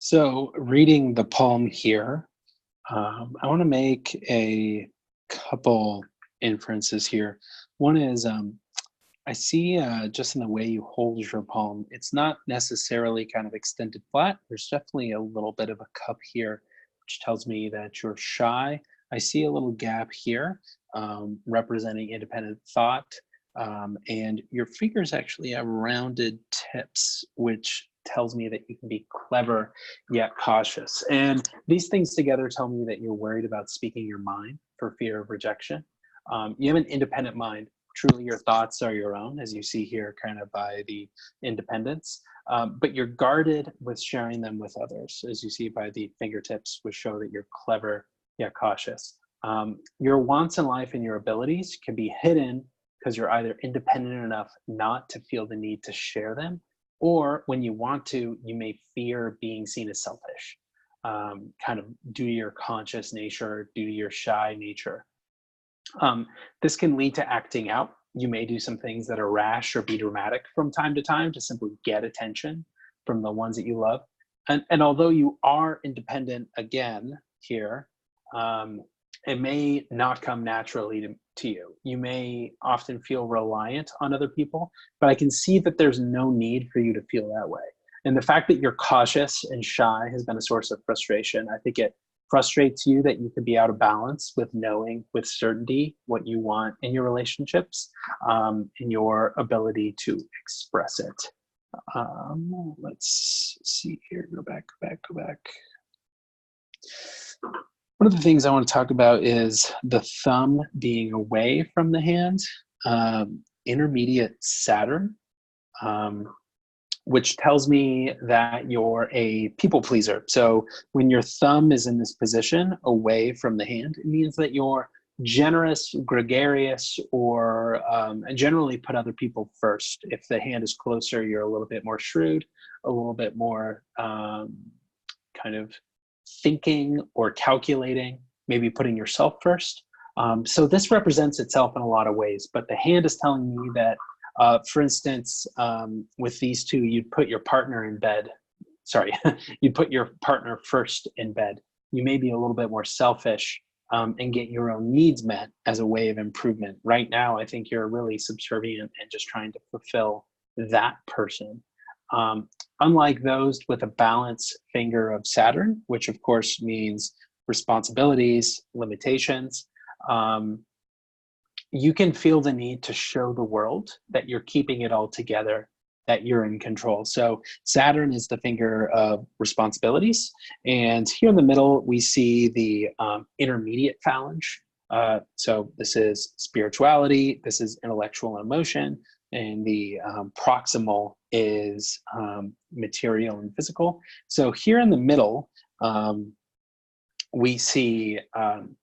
So, reading the poem here, I want to make a couple inferences here. One is I see just in the way you hold your poem, it's not necessarily kind of extended flat. There's definitely a little bit of a cup here, which tells me that you're shy. I see a little gap here representing independent thought. And your fingers actually have rounded tips, which tells me that you can be clever yet cautious. And these things together tell me that you're worried about speaking your mind for fear of rejection. You have an independent mind. Truly, your thoughts are your own, as you see here, kind of by the independence. But you're guarded with sharing them with others, as you see by the fingertips, which show that you're clever yet cautious. Your wants in life and your abilities can be hidden because you're either independent enough not to feel the need to share them, or when you want to, you may fear being seen as selfish, kind of due to your conscious nature, due to your shy nature. This can lead to acting out. You may do some things that are rash or be dramatic from time to time to simply get attention from the ones that you love. And although you are independent again here, it may not come naturally to you. You may often feel reliant on other people, but I can see that there's no need for you to feel that way. And the fact that you're cautious and shy has been a source of frustration. I think it frustrates you that you could be out of balance with knowing with certainty what you want in your relationships and your ability to express it. Let's see here, go back. One of the things I want to talk about is the thumb being away from the hand, intermediate Saturn, which tells me that you're a people pleaser. So when your thumb is in this position away from the hand, it means that you're generous, gregarious, or generally put other people first. If the hand is closer, you're a little bit more shrewd, a little bit more kind of thinking or calculating, maybe putting yourself first. So this represents itself in a lot of ways, but the hand is telling me that, for instance, with these two, you'd put your partner in bed. Sorry, you'd put your partner first in bed. You may be a little bit more selfish and get your own needs met as a way of improvement. Right now, I think you're really subservient and just trying to fulfill that person. Unlike those with a balance finger of Saturn, which of course means responsibilities, limitations, you can feel the need to show the world that you're keeping it all together, that you're in control. So Saturn is the finger of responsibilities. And here in the middle, we see the intermediate phalange. So this is spirituality, this is intellectual and emotion, and the proximal is material and physical. So here in the middle, we see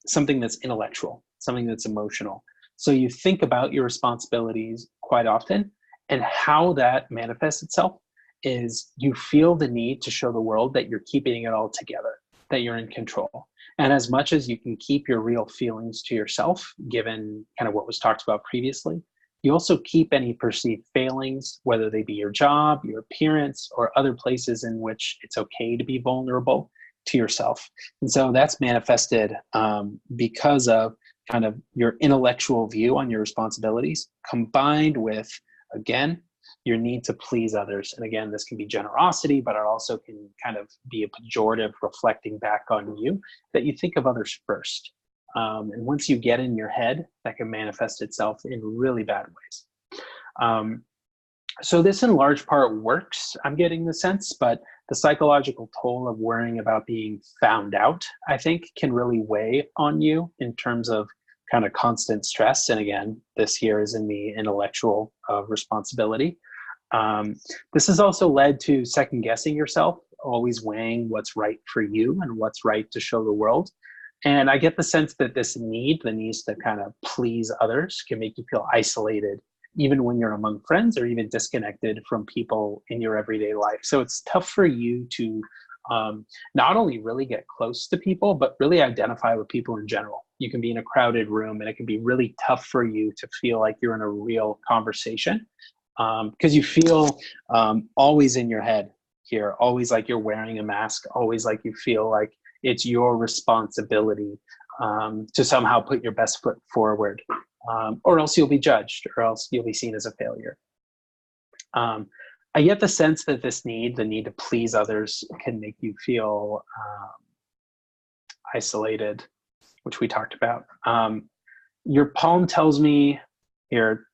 something that's intellectual, something that's emotional. So you think about your responsibilities quite often, and how that manifests itself is you feel the need to show the world that you're keeping it all together, that you're in control. And as much as you can keep your real feelings to yourself, given kind of what was talked about previously, you also keep any perceived failings, whether they be your job, your appearance, or other places in which it's okay to be vulnerable, to yourself. And so that's manifested because of kind of your intellectual view on your responsibilities, combined with, again, your need to please others. And again, this can be generosity, but it also can kind of be a pejorative reflecting back on you, that you think of others first. And once you get in your head, that can manifest itself in really bad ways. So this in large part works, I'm getting the sense, but the psychological toll of worrying about being found out, I think, can really weigh on you in terms of kind of constant stress. And again, this here is in the intellectual responsibility. This has also led to second guessing yourself, always weighing what's right for you and what's right to show the world. And I get the sense that this need, the needs to kind of please others, can make you feel isolated, even when you're among friends or even disconnected from people in your everyday life. So it's tough for you to not only really get close to people, but really identify with people in general. You can be in a crowded room and it can be really tough for you to feel like you're in a real conversation because you feel always in your head. here, always like you're wearing a mask, always like you feel like it's your responsibility to somehow put your best foot forward, or else you'll be judged, or else you'll be seen as a failure. I get the sense that the need to please others can make you feel isolated, which we talked about. Your palm tells me your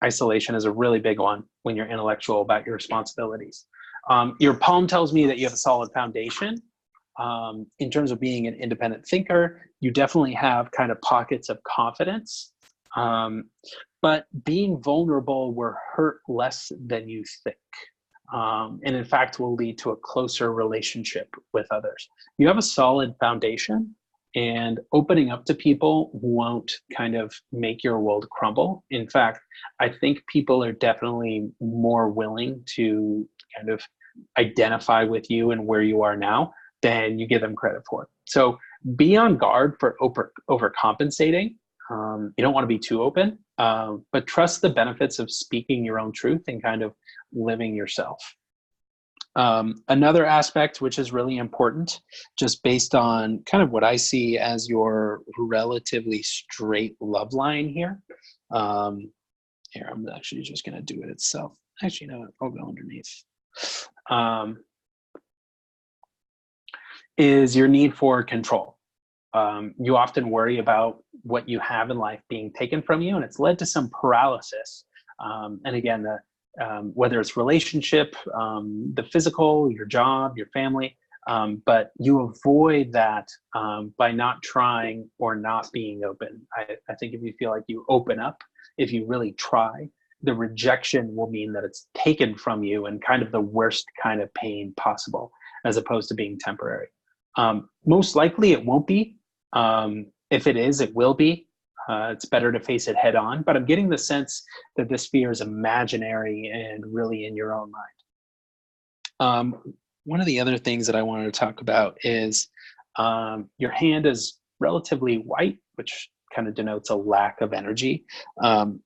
isolation is a really big one when you're intellectual about your responsibilities. Your palm tells me that you have a solid foundation. In terms of being an independent thinker, you definitely have kind of pockets of confidence. But being vulnerable will hurt less than you think. And in fact, will lead to a closer relationship with others. You have a solid foundation, and opening up to people won't kind of make your world crumble. In fact, I think people are definitely more willing to kind of identify with you and where you are now than you give them credit for. So be on guard for overcompensating. You don't want to be too open, but trust the benefits of speaking your own truth and kind of living yourself. Another aspect which is really important, just based on kind of what I see as your relatively straight love line here. Here, I'm actually just going to do it itself. Actually, no, I'll go underneath. Is your need for control. You often worry about what you have in life being taken from you, and it's led to some paralysis. And again, whether it's relationship, the physical, your job, your family, but you avoid that by not trying or not being open. I think if you feel like you open up, if you really try, the rejection will mean that it's taken from you and kind of the worst kind of pain possible, as opposed to being temporary. Most likely it won't be. If it is, it will be. It's better to face it head on, but I'm getting the sense that this fear is imaginary and really in your own mind. One of the other things that I wanted to talk about is your hand is relatively white, which kind of denotes a lack of energy.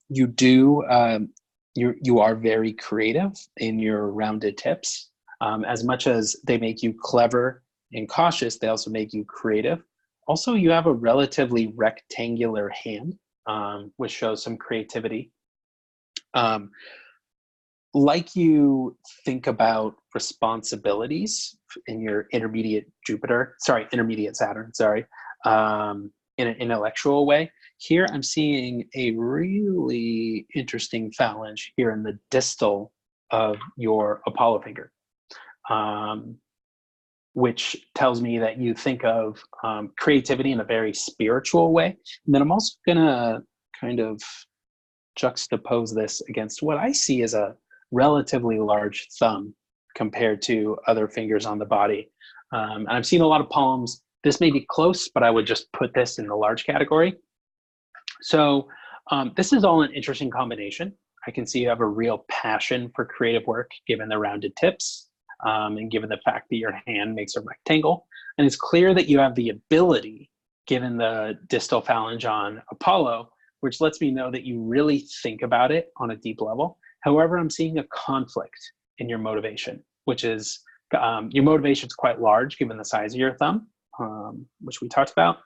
You are very creative in your rounded tips. As much as they make you clever and cautious, they also make you creative. Also, you have a relatively rectangular hand, which shows some creativity. Like you think about responsibilities in your intermediate Saturn, in an intellectual way. Here I'm seeing a really interesting phalange here in the distal of your Apollo finger. Which tells me that you think of creativity in a very spiritual way. And then I'm also gonna kind of juxtapose this against what I see as a relatively large thumb compared to other fingers on the body. And I've seen a lot of palms. This may be close, but I would just put this in the large category. So this is all an interesting combination. I can see you have a real passion for creative work, given the rounded tips. And given the fact that your hand makes a rectangle. And it's clear that you have the ability, given the distal phalange on Apollo, which lets me know that you really think about it on a deep level. However, I'm seeing a conflict in your motivation, which is your motivation is quite large given the size of your thumb, which we talked about.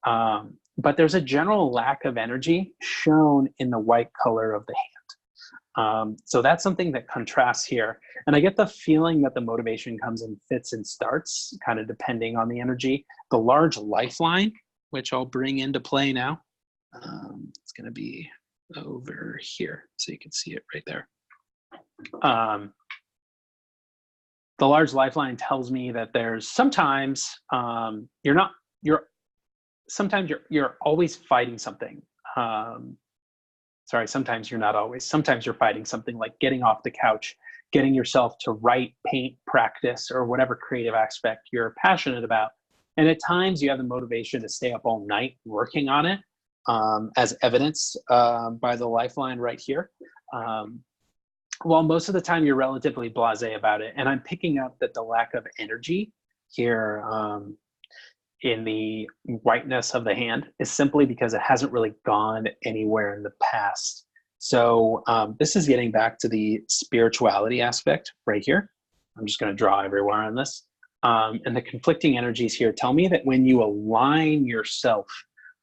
But there's a general lack of energy shown in the white color of the hand. So that's something that contrasts here. And I get the feeling that the motivation comes in fits and starts, kind of depending on the energy. The large lifeline, which I'll bring into play now, it's going to be over here, so you can see it right there. The large lifeline tells me that there's sometimes you're always fighting something. Sorry, sometimes you're not always. Sometimes you're fighting something like getting off the couch, getting yourself to write, paint, practice, or whatever creative aspect you're passionate about. And at times you have the motivation to stay up all night working on it, as evidenced by the lifeline right here. While most of the time you're relatively blasé about it. And I'm picking up that the lack of energy here in the whiteness of the hand is simply because it hasn't really gone anywhere in the past. So this is getting back to the spirituality aspect right here. I'm just going to draw everywhere on this. And the conflicting energies here tell me that when you align yourself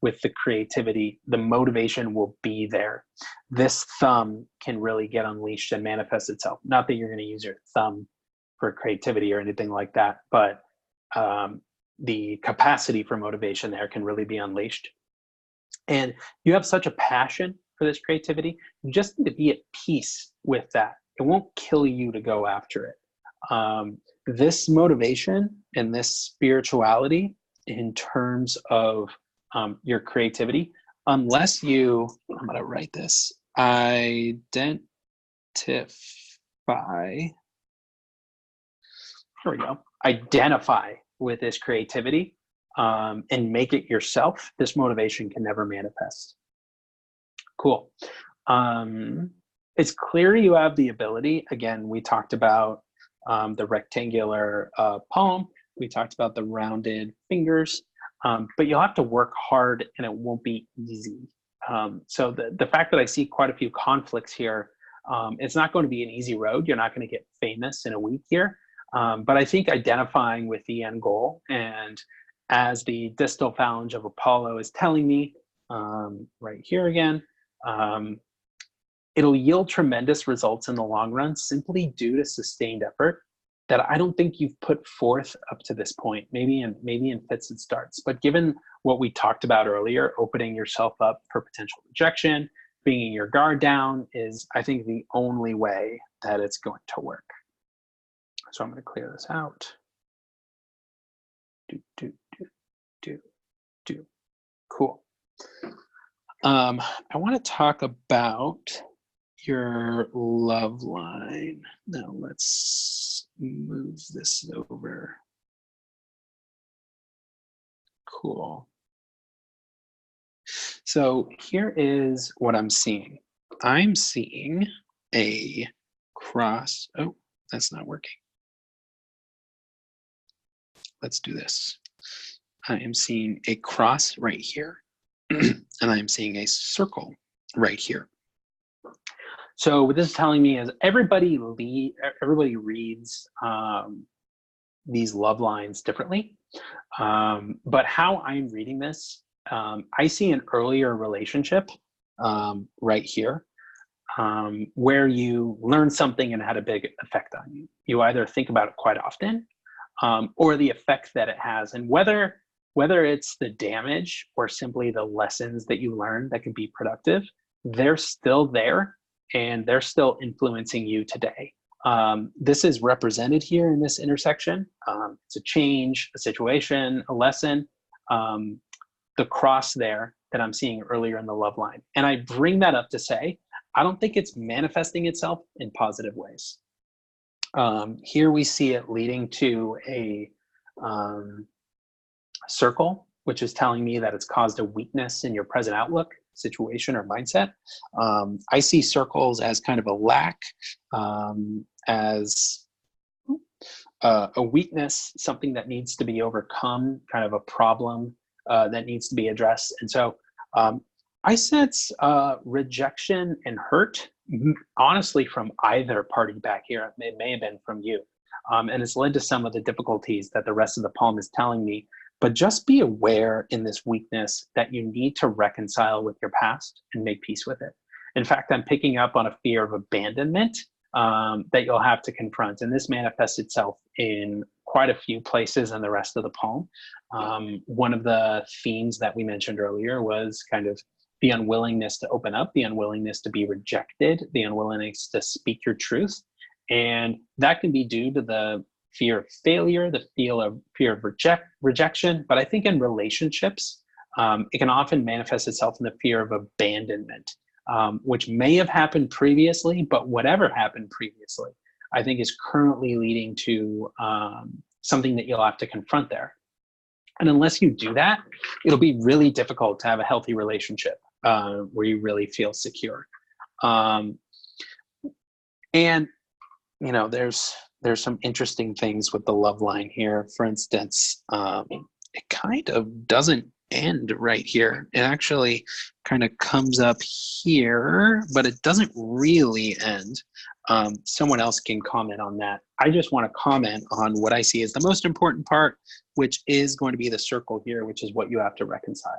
with the creativity, the motivation will be there. This thumb can really get unleashed and manifest itself. Not that you're going to use your thumb for creativity or anything like that, but the capacity for motivation there can really be unleashed. And you have such a passion for this creativity, you just need to be at peace with that. It won't kill you to go after it. This motivation and this spirituality in terms of your creativity, unless you, I'm going to write this, identify, here we go, identify with this creativity and make it yourself, this motivation can never manifest. Cool. It's clear you have the ability. Again, we talked about the rectangular palm. We talked about the rounded fingers, but you'll have to work hard and it won't be easy. So the fact that I see quite a few conflicts here, it's not going to be an easy road. You're not going to get famous in a week here. But I think identifying with the end goal, and as the distal phalange of Apollo is telling me right here again, it'll yield tremendous results in the long run simply due to sustained effort that I don't think you've put forth up to this point, maybe in fits and starts. But given what we talked about earlier, opening yourself up for potential rejection, bringing your guard down is, I think, the only way that it's going to work. So I'm going to clear this out. Cool. I want to talk about your love line. Now let's move this over. Cool. So here is what I'm seeing. I'm seeing a cross. Oh, that's not working. Let's do this. I am seeing a cross right here, and I am seeing a circle right here. So what this is telling me is everybody reads these love lines differently. But how I'm reading this, I see an earlier relationship right here where you learn something and had a big effect on you. You either think about it quite often or the effect that it has, and whether it's the damage or simply the lessons that you learn that can be productive, they're still there and they're still influencing you today. This is represented here in this intersection. It's a change, a situation, a lesson, the cross there that I'm seeing earlier in the love line. And I bring that up to say, I don't think it's manifesting itself in positive ways. Here we see it leading to a circle, which is telling me that it's caused a weakness in your present outlook, situation, or mindset. I see circles as kind of a lack, as a weakness, something that needs to be overcome, kind of a problem that needs to be addressed. And so I sense rejection and hurt, honestly, from either party back here. It may have been from you. And it's led to some of the difficulties that the rest of the poem is telling me. But just be aware in this weakness that you need to reconcile with your past and make peace with it. In fact, I'm picking up on a fear of abandonment that you'll have to confront. And this manifests itself in quite a few places in the rest of the poem. One of the themes that we mentioned earlier was kind of the unwillingness to open up, the unwillingness to be rejected, the unwillingness to speak your truth. And that can be due to the fear of failure, the fear of rejection. But I think in relationships, it can often manifest itself in the fear of abandonment, which may have happened previously, but whatever happened previously, I think is currently leading to something that you'll have to confront there. And unless you do that, it'll be really difficult to have a healthy relationship where you really feel secure. And, you know, there's some interesting things with the love line here. For instance, it kind of doesn't end right here. It actually kind of comes up here, but it doesn't really end. someone else can comment on that. I just want to comment on what I see as the most important part, which is going to be the circle here, which is what you have to reconcile.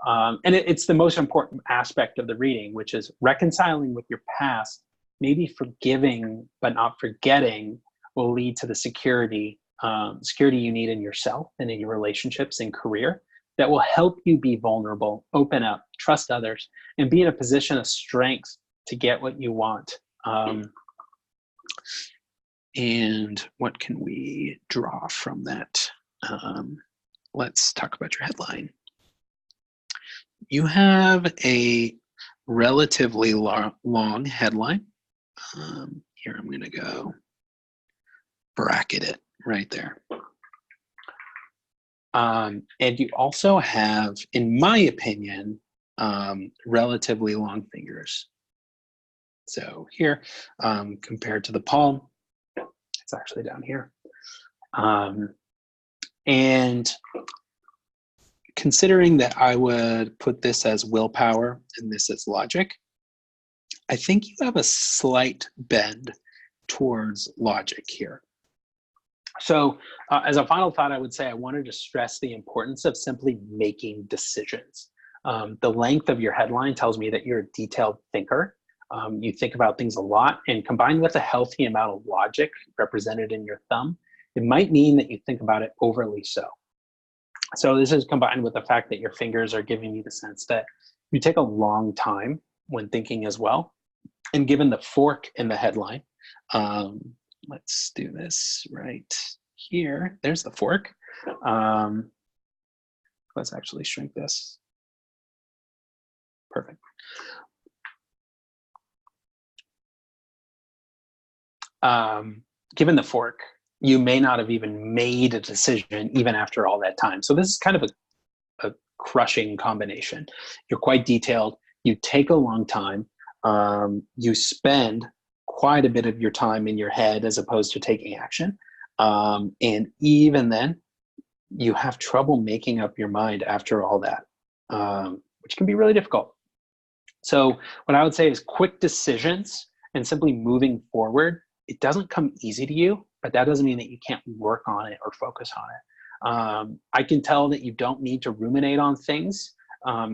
And it's the most important aspect of the reading, which is reconciling with your past. Maybe forgiving but not forgetting will lead to the security you need in yourself and in your relationships and career that will help you be vulnerable, open up, trust others, and be in a position of strength to get what you want. And what can we draw from that? Let's talk about your headline. You have a relatively long headline. Here I'm going to go bracket it right there. And you also have, in my opinion, relatively long fingers. So here, compared to the palm, it's actually down here. And considering that I would put this as willpower and this as logic, I think you have a slight bend towards logic here. So as a final thought, I would say I wanted to stress the importance of simply making decisions. The length of your headline tells me that you're a detailed thinker. You think about things a lot, and combined with a healthy amount of logic represented in your thumb, it might mean that you think about it overly so. So this is combined with the fact that your fingers are giving me the sense that you take a long time when thinking as well. And given the fork in the headline, let's do this right here. There's the fork. Let's actually shrink this. Perfect. Given the fork, you may not have even made a decision even after all that time. So this is kind of a crushing combination. You're quite detailed. You take a long time. You spend quite a bit of your time in your head as opposed to taking action. And even then, you have trouble making up your mind after all that, which can be really difficult. So what I would say is quick decisions and simply moving forward. It doesn't come easy to you, but that doesn't mean that you can't work on it or focus on it. I can tell that you don't need to ruminate on things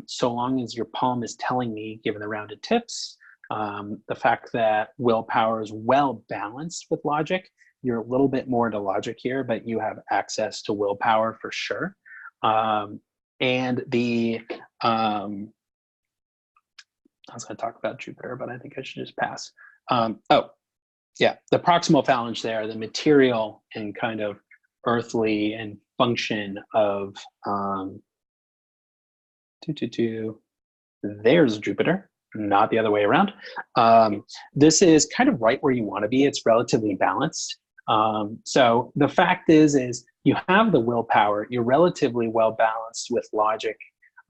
so long as your palm is telling me, given the rounded tips, the fact that willpower is well balanced with logic. You're a little bit more into logic here, but you have access to willpower for sure. And the, I was going to talk about Jupiter, but I think I should just pass. Oh, yeah, the proximal phalange there, the material and kind of earthly and function of, there's Jupiter, not the other way around. This is kind of right where you want to be. It's relatively balanced. So the fact is you have the willpower, you're relatively well balanced with logic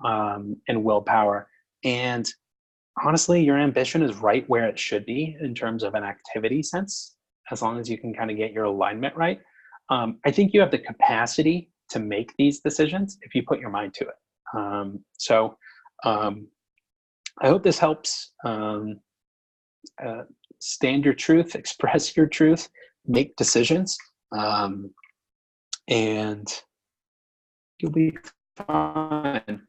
and willpower. And honestly, your ambition is right where it should be in terms of an activity sense, as long as you can kind of get your alignment right. I think you have the capacity to make these decisions if you put your mind to it. So I hope this helps. Stand your truth, express your truth, make decisions, and you'll be fine.